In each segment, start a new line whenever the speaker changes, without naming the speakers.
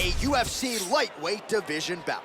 a UFC lightweight division bout.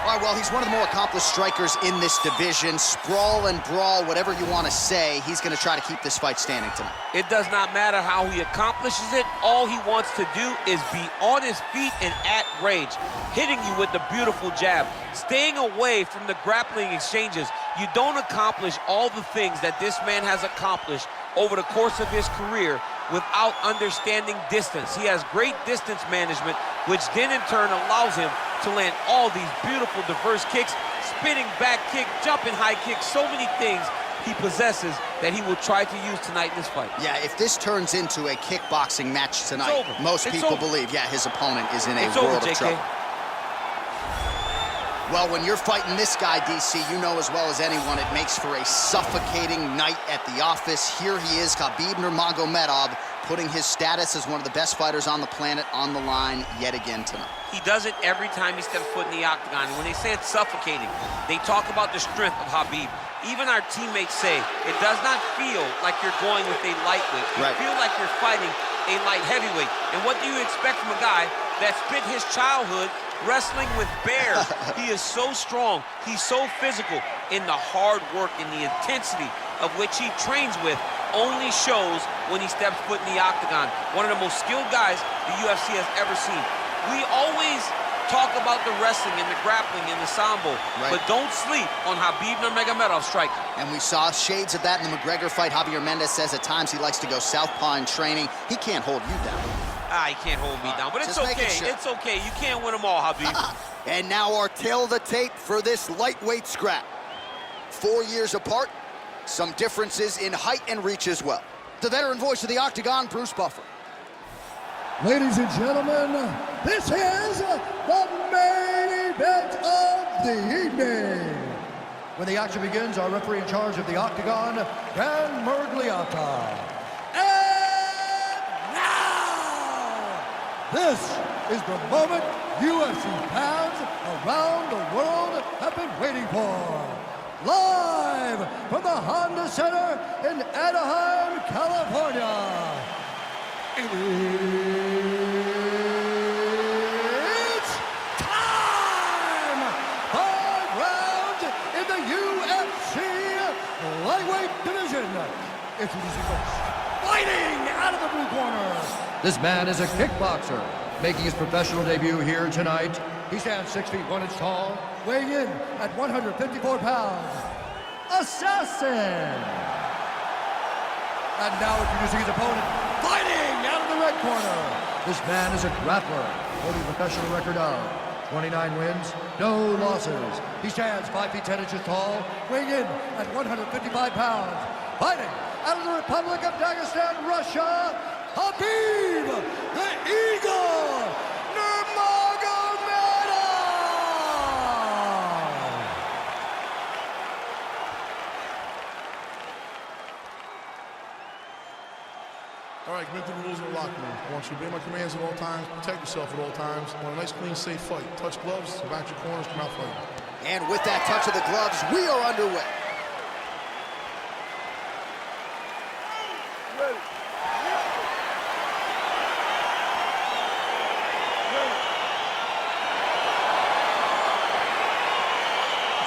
All right, well, he's one of the more accomplished strikers in this division. Sprawl and brawl, whatever you want to say, he's going to try to keep this fight standing tonight.
It does not matter how he accomplishes it. All he wants to do is be on his feet and at range, hitting you with the beautiful jab, staying away from the grappling exchanges. You don't accomplish all the things that this man has accomplished over the course of his career without understanding distance. He has great distance management, which then in turn allows him to land all these beautiful, diverse kicks, spinning back kick, jumping high kick, so many things he possesses that he will try to use tonight in this fight.
Yeah, if this turns into a kickboxing match tonight, most people believe, yeah, his opponent is in a world of trouble. Well, when you're fighting this guy, DC, you know as well as anyone, it makes for a suffocating night at the office. Here he is, Khabib Nurmagomedov, putting his status as one of the best fighters on the planet on the line yet again tonight.
He does it every time he steps foot in the octagon. And when they say it's suffocating, they talk about the strength of Khabib. Even our teammates say it does not feel like you're going with a lightweight. You feel like you're fighting a light heavyweight. And what do you expect from a guy that spent his childhood wrestling with bears? He is so strong, he's so physical, and the hard work and the intensity of which he trains with only shows when he steps foot in the octagon. One of the most skilled guys the UFC has ever seen. We always talk about the wrestling and the grappling and the sambo, but don't sleep on Khabib Nurmagomedov's striking.
And we saw shades of that in the McGregor fight. Javier Mendez says at times he likes to go southpaw in training. He can't hold you down.
He can't hold me down, but it's okay. Sure. It's okay. You can't win them all, Khabib.
And now our tail of the tape for this lightweight scrap. 4 years apart, some differences in height and reach as well. The veteran voice of the Octagon, Bruce Buffer.
Ladies and gentlemen, this is the main event of the evening. When the action begins, our referee in charge of the Octagon, Dan Murgliata. This is the moment UFC fans around the world have been waiting for. Live from the Honda Center in Anaheim, California. It's time! 5 rounds in the UFC lightweight division. Introducing first, fighting out of the blue corner. This man is a kickboxer, making his professional debut here tonight. He stands 6 feet 1 inch tall, weighing in at 154 pounds. Assassin! And now introducing his opponent, fighting out of the red corner. This man is a grappler, holding a professional record of 29 wins, no losses. He stands 5 feet 10 inches tall, weighing in at 155 pounds. Fighting out of the Republic of Dagestan, Russia, Khabib, the Eagle, Nurmagomedov!
All right, commit to the rules of the locker room. I want you to obey my commands at all times, protect yourself at all times. I want a nice, clean, safe fight. Touch gloves, back your corners, come out fighting.
And with that touch of the gloves, we are underway.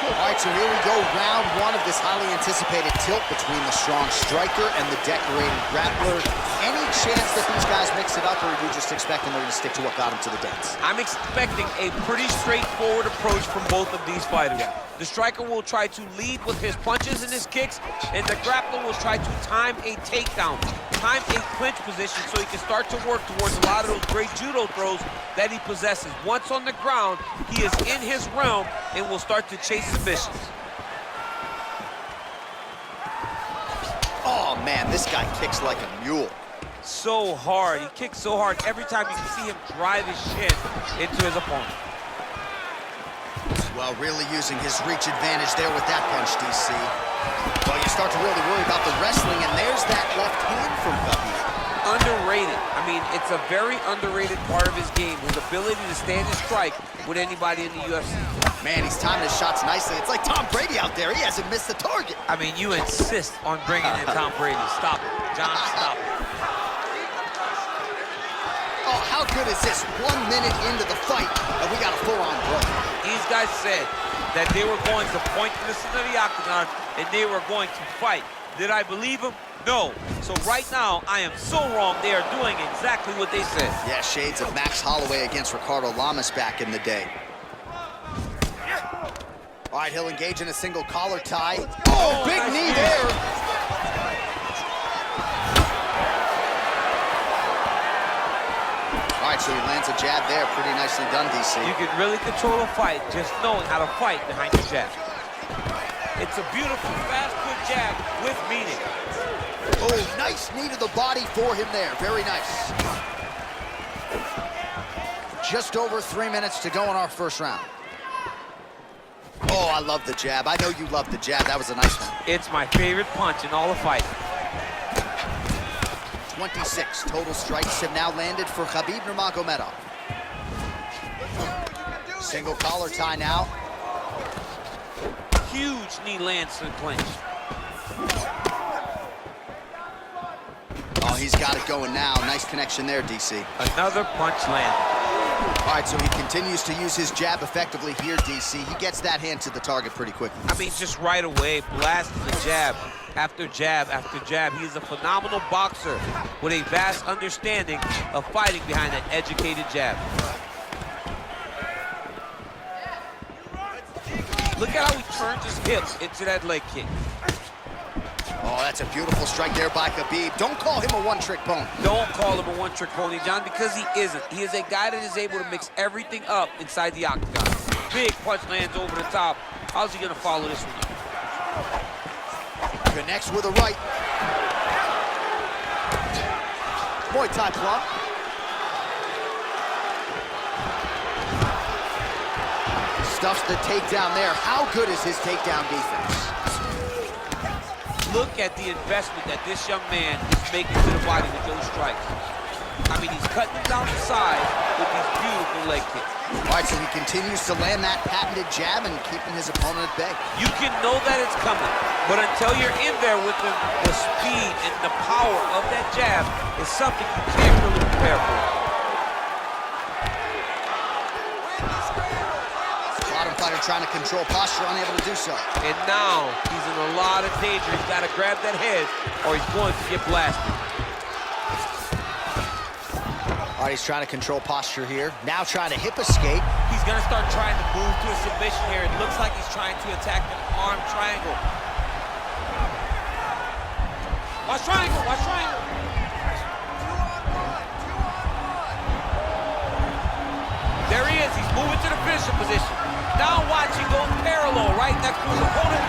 All right, so here we go, round 1 of this highly anticipated tilt between the strong striker and the decorated grappler. Any chance that these guys mix it up, or are you just expecting them to stick to what got them to the dance?
I'm expecting a pretty straightforward approach from both of these fighters. The striker will try to lead with his punches and his kicks, and the grappler will try to time a takedown, time a clinch position so he can start to work towards a lot of those great judo throws that he possesses. Once on the ground, he is in his realm and will start to chase submissions.
Oh, man, this guy kicks like a mule.
So hard. He kicks so hard. Every time you can see him drive his shin into his opponent.
Well, really using his reach advantage there with that punch, DC. Well, you start to really worry about the wrestling, and there's that left hand from Khabib.
Underrated. I mean, it's a very underrated part of his game. His ability to stand and strike with anybody in the UFC.
Man, he's timing his shots nicely. It's like Tom Brady out there. He hasn't missed the target.
I mean, you insist on bringing in Tom Brady. Stop it. John, stop it.
Oh, how good is this? 1 minute into the fight, and we got a full-on break.
These guys said that they were going to point this into the octagon and they were going to fight. Did I believe them? No. So right now, I am so wrong. They are doing exactly what they said.
Yeah, shades of Max Holloway against Ricardo Lamas back in the day. All right, he'll engage in a single collar tie. Oh, big
nice
knee
finish.
there. All right, so he lands a jab there. Pretty nicely done, DC.
You can really control a fight just knowing how to fight behind your jab. It's a beautiful, fast, good jab with meaning.
Oh, nice knee to the body for him there. Very nice. Just over 3 minutes to go in our first round. Oh, I love the jab. I know you love the jab. That was a nice one.
It's my favorite punch in all of fighting.
26 total strikes have now landed for Khabib Nurmagomedov. Single collar tie now.
Huge knee lands to the clinch.
Oh, he's got it going now. Nice connection there, DC.
Another punch landed.
All right, so he continues to use his jab effectively here, DC. He gets that hand to the target pretty quickly.
I mean, just right away, blasting the jab after jab after jab. He's a phenomenal boxer with a vast understanding of fighting behind an educated jab. Look at how he turns his hips into that leg kick.
Oh, that's a beautiful strike there by Khabib. Don't call him a one-trick pony.
Don't call him a one-trick pony, John, because he isn't. He is a guy that is able to mix everything up inside the octagon. Big punch lands over the top. How's he gonna follow this one up?
Connects with a right. Muay Thai plum. Stuffs the takedown there. How good is his takedown defense?
Look at the investment that this young man is making to the body with those strikes. I mean, he's cutting down the side with these beautiful leg kicks.
All right, so he continues to land that patented jab and keeping his opponent at bay.
You can know that it's coming, but until you're in there with the speed and the power of that jab is something you can't really prepare for.
Bottom fighter trying to control posture, unable to do so.
And now he's in a lot of danger. He's got to grab that head or he's going to get blasted.
All right, he's trying to control posture here. Now trying to hip escape.
He's going to start trying to move to a submission here. It looks like he's trying to attack an arm triangle. Watch triangle, watch triangle. There he is, he's moving to the finisher position. Now watch, he goes parallel right next to his opponent.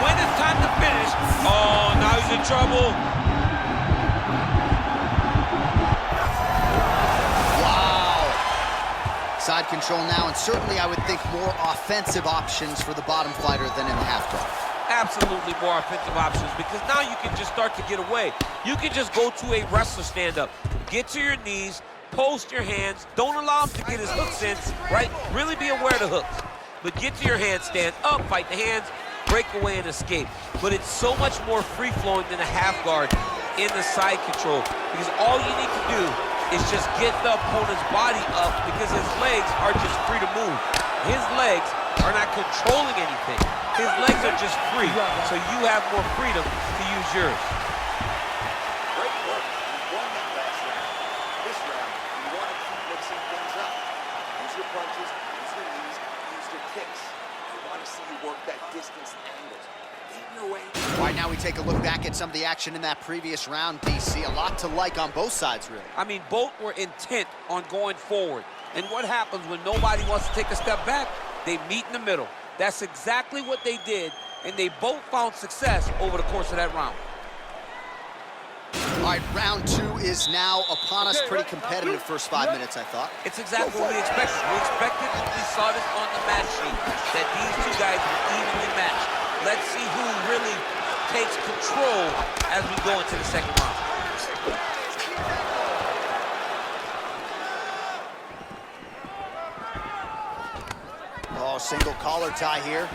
When it's time to finish, oh, now he's in trouble.
Side control now, and certainly I would think more offensive options for the bottom fighter than in the half guard.
Absolutely more offensive options, because now you can just start to get away. You can just go to a wrestler stand-up. Get to your knees, post your hands. Don't allow him to get his hooks in, right? Really be aware of the hooks. But get to your hands, stand up, fight the hands, break away and escape. But it's so much more free-flowing than a half guard in the side control, because all you need to do is just get the opponent's body up because his legs are just free to move. His legs are not controlling anything. His legs are just free, so you have more freedom to use yours.
Great work. You won that last round. This round, you want to keep mixing things up. Use your punches, use your knees, use your kicks. I want to see you work that distance and angles. Get in your way.
All right, now we take a look back at some of the action in that previous round, DC. A lot to like on both sides, really.
I mean, both were intent on going forward. And what happens when nobody wants to take a step back? They meet in the middle. That's exactly what they did, and they both found success over the course of that round.
All right, round two is now upon us. Pretty competitive first 5 minutes, I thought.
It's exactly what we expected. We expected, and we saw this on the match sheet, that these two guys were evenly matched. Let's see who really takes control as we go into the second round.
single collar tie here.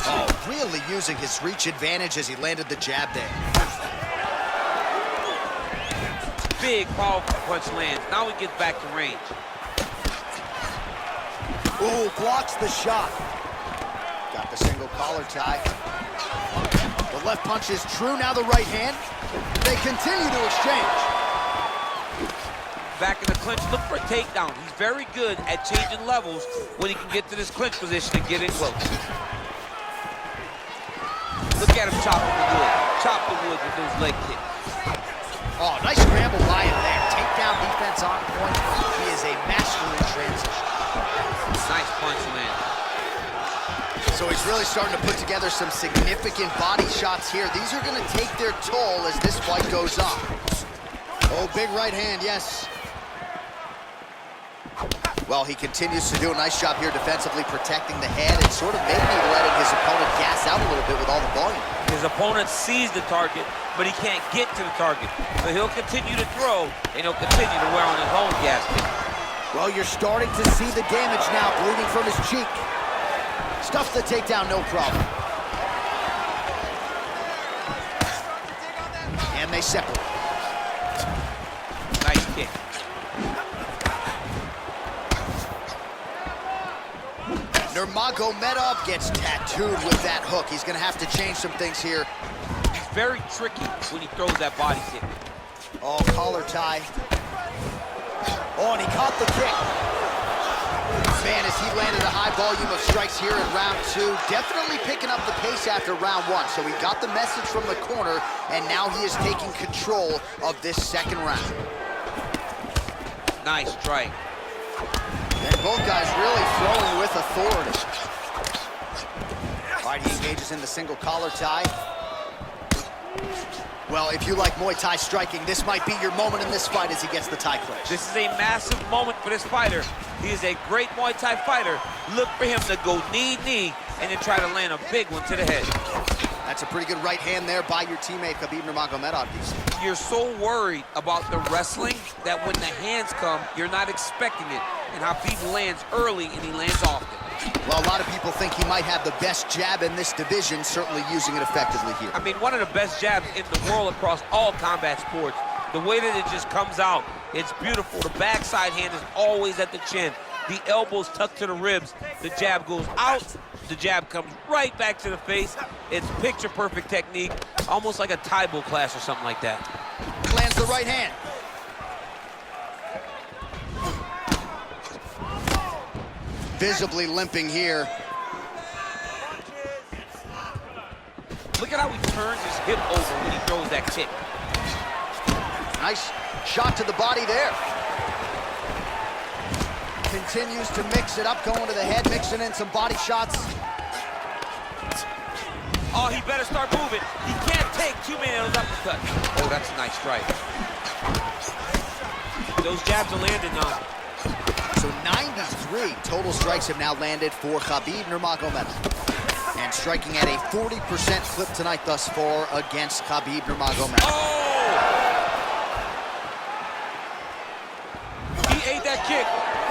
Oh, really using his reach advantage as he landed the jab there.
Big, powerful punch lands. Now he gets back to range.
Ooh, blocks the shot. Got the single collar tie. The left punch is true, now the right hand. They continue to exchange.
Back in the clinch, look for a takedown. He's very good at changing levels when he can get to this clinch position and get in close. Look at him chop the wood. Chop the wood with those leg kicks.
Oh, nice scramble by him there. Takedown defense on point. He is a master in transition.
Nice punch land.
So he's really starting to put together some significant body shots here. These are going to take their toll as this fight goes on. Oh, big right hand, yes. Well, he continues to do a nice job here defensively, protecting the head and sort of maybe letting his opponent gas out a little bit with all the volume.
His opponent sees the target, but he can't get to the target. So he'll continue to throw, and he'll continue to wear on his own gas tank.
Well, you're starting to see the damage now, bleeding from his cheek. Stuffs the takedown, no problem. And they separate.
Nice kick.
Nurmagomedov gets tattooed with that hook. He's going to have to change some things here.
He's very tricky when he throws that body kick.
Oh, collar tie. Oh, and he caught the kick. Man, as he landed a high volume of strikes here in round two, definitely picking up the pace after round one. So he got the message from the corner, and now he is taking control of this second round.
Nice strike.
And both guys really throwing with authority. All right, he engages in the single collar tie. Well, if you like Muay Thai striking, this might be your moment in this fight as he gets the tie clinch.
This is a massive moment for this fighter. He is a great Muay Thai fighter. Look for him to go knee, and then try to land a big one to the head.
That's a pretty good right hand there by your teammate, Khabib Nurmagomedov.
You're so worried about the wrestling that when the hands come, you're not expecting it. And Khabib lands early, and he lands often.
Well, a lot of people think he might have the best jab in this division, certainly using it effectively here.
I mean, one of the best jabs in the world across all combat sports. The way that it just comes out, it's beautiful. The backside hand is always at the chin. The elbows tucked to the ribs. The jab goes out. The jab comes right back to the face. It's picture-perfect technique, almost like a Taibo class or something like that.
Lands the right hand. Visibly limping here.
Look at how he turns his hip over when he throws that kick.
Nice shot to the body there. Continues to mix it up, going to the head, mixing in some body shots.
Oh, he better start moving. He can't take too many of those uppercuts. Oh, that's a nice strike. Those jabs are landing now.
So 93 total strikes have now landed for Khabib Nurmagomedov. And striking at a 40% clip tonight thus far against Khabib Nurmagomedov.
Oh! He ate that kick.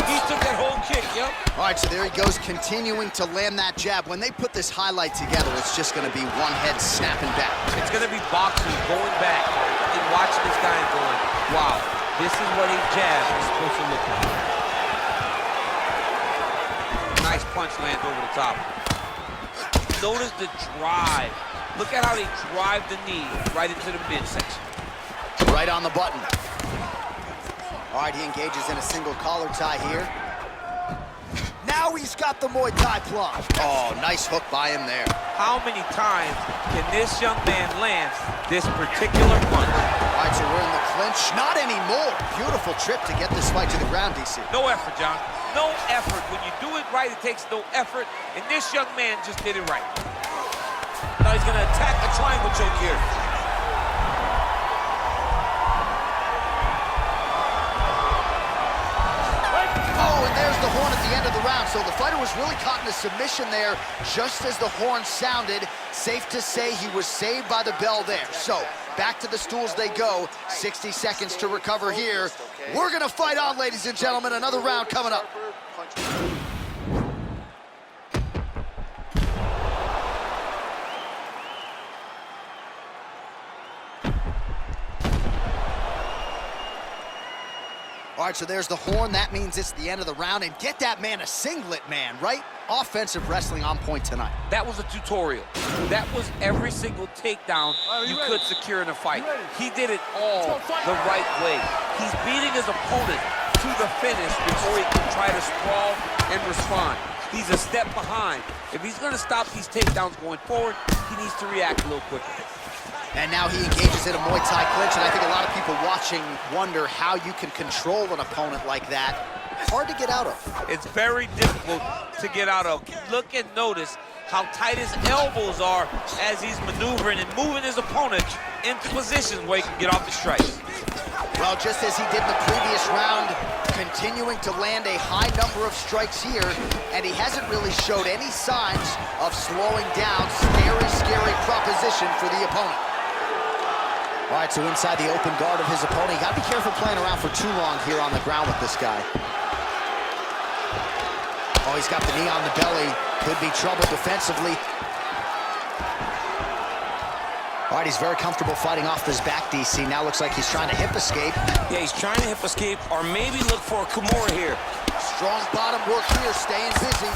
He took that whole kick, yep.
All right, so there he goes, continuing to land that jab. When they put this highlight together, it's just going to be one head snapping back. It's
going to be boxing, going back, and watching this guy and going, wow, this is what a jab is supposed to look like. Nice punch lands over the top. Notice the drive. Look at how they drive the knee right into the midsection.
Right on the button. All right, he engages in a single collar tie here. Now he's got the Muay Thai plunge. Oh, nice hook by him there.
How many times can this young man land this particular punch?
All right, so we're in the clinch. Not anymore. Beautiful trip to get this fight to the ground, DC.
No effort, John. No effort. When you do it right, it takes no effort. And this young man just did it right. Now he's going to attack a triangle choke here.
Oh, and there's the horn at the end of the round. So the fighter was really caught in a submission there just as the horn sounded. Safe to say he was saved by the bell there. So back to the stools they go. 60 seconds to recover here. We're going to fight on, ladies and gentlemen. Another round coming up. All right, so there's the horn. That means it's the end of the round. And get that man a singlet, man, right? Offensive wrestling on point tonight.
That was a tutorial. That was every single takedown you could secure in a fight. He did it all the right way. He's beating his opponent to the finish before he can try to sprawl and respond. He's a step behind. If he's going to stop these takedowns going forward, he needs to react a little quicker.
And now he engages in a Muay Thai clinch, and I think a lot of people watching wonder how you can control an opponent like that. Hard to get out of.
It's very difficult to get out of. Look and notice how tight his elbows are as he's maneuvering and moving his opponent into positions where he can get off the strikes.
Well, just as he did in the previous round, continuing to land a high number of strikes here, and he hasn't really showed any signs of slowing down. Scary, scary proposition for the opponent. All right, so inside the open guard of his opponent. You gotta be careful playing around for too long here on the ground with this guy. Oh, he's got the knee on the belly. Could be trouble defensively. All right, he's very comfortable fighting off his back, DC. Now looks like he's trying to hip escape.
Yeah, he's trying to hip escape or maybe look for a Kimura here.
Strong bottom work here, staying busy.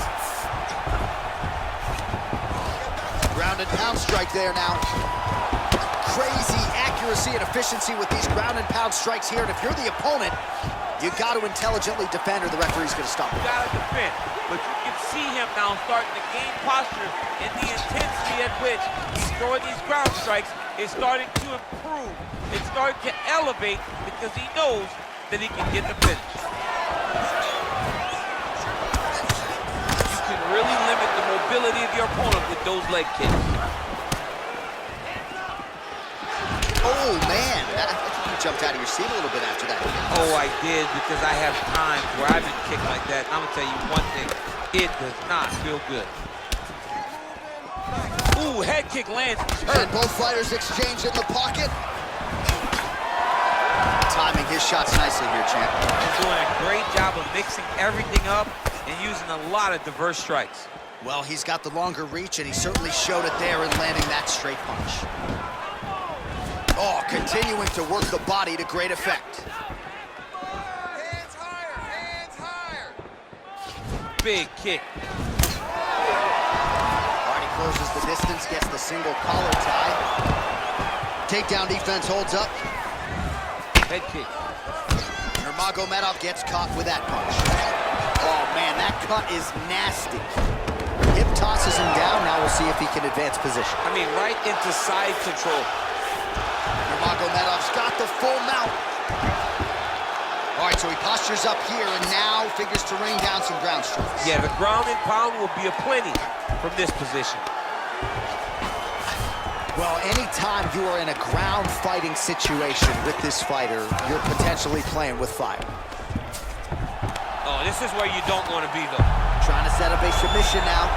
Ground and pound strike there now. Crazy accuracy and efficiency with these ground and pound strikes here. And if you're the opponent, you got to intelligently defend or the referee's going to stop it.
You got to defend, but you can see him now starting to gain posture, and the intensity at which he's throwing these ground strikes is starting to improve. It's starting to elevate because he knows that he can get the finish. You can really limit the mobility of your opponent with those leg kicks.
Oh, man. I think you jumped out of your seat a little bit after that.
Oh, I did, because I have times where I've been kicked like that. And I'm going to tell you one thing. It does not feel good. Ooh, head kick lands.
And both fighters exchange in the pocket. Timing his shots nicely here, champ.
He's doing a great job of mixing everything up and using a lot of diverse strikes.
Well, he's got the longer reach, and he certainly showed it there in landing that straight punch. Oh, continuing to work the body to great effect.
Hands higher, hands higher.
Big kick.
All right, he closes the distance, gets the single collar tie. Takedown defense holds up.
Head kick.
Nurmagomedov gets caught with that punch. Oh, man, that cut is nasty. Hip tosses him down. Now we'll see if he can advance position.
I mean, right into side control.
Nurmagomedov's got the full mount. All right, so he postures up here and now figures to rain down some ground strikes.
Yeah, the ground and pound will be aplenty from this position.
Well, anytime you are in a ground fighting situation with this fighter, you're potentially playing with fire.
Oh, this is where you don't want to be, though.
Trying to set up a submission now.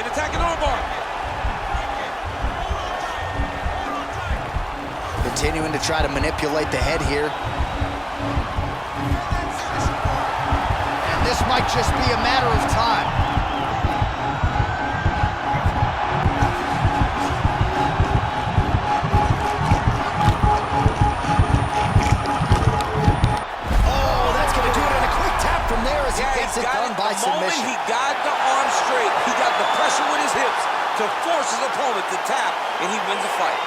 An attacking armbar.
Continuing to try to manipulate the head here. And this might just be a matter of time. Oh, that's going to do it in a quick tap from there as he gets it done by submission.
The moment he got the arm straight, he got the pressure with his hips to force his opponent to tap, and he wins the fight.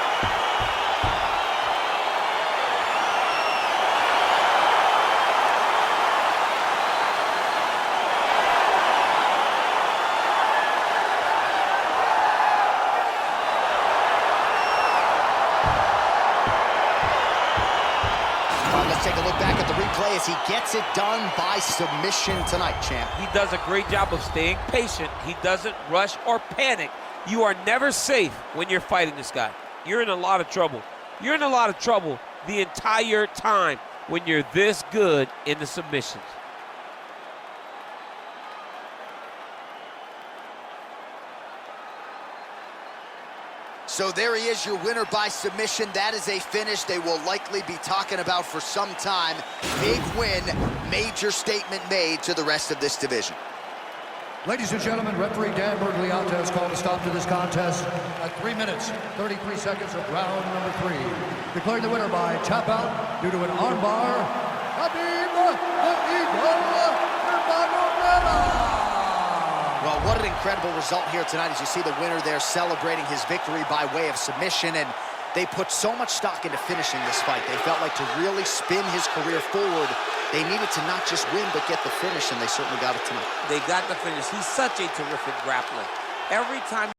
Let's take a look back at the replay as he gets it done by submission tonight, champ.
He does a great job of staying patient. He doesn't rush or panic. You are never safe when you're fighting this guy. You're in a lot of trouble. You're in a lot of trouble the entire time when you're this good in the submissions.
So there he is, your winner by submission. That is a finish they will likely be talking about for some time. Big win, major statement made to the rest of this division.
Ladies and gentlemen, referee Dan Bergliata has called a stop to this contest at 3 minutes, 33 seconds of round number 3. Declaring the winner by tap out due to an armbar, Khabib the Eagle Nurmagomedov.
Well, what an incredible result here tonight as you see the winner there celebrating his victory by way of submission, and they put so much stock into finishing this fight. They felt like to really spin his career forward, they needed to not just win, but get the finish, and they certainly got it tonight.
They got the finish. He's such a terrific grappler. Every time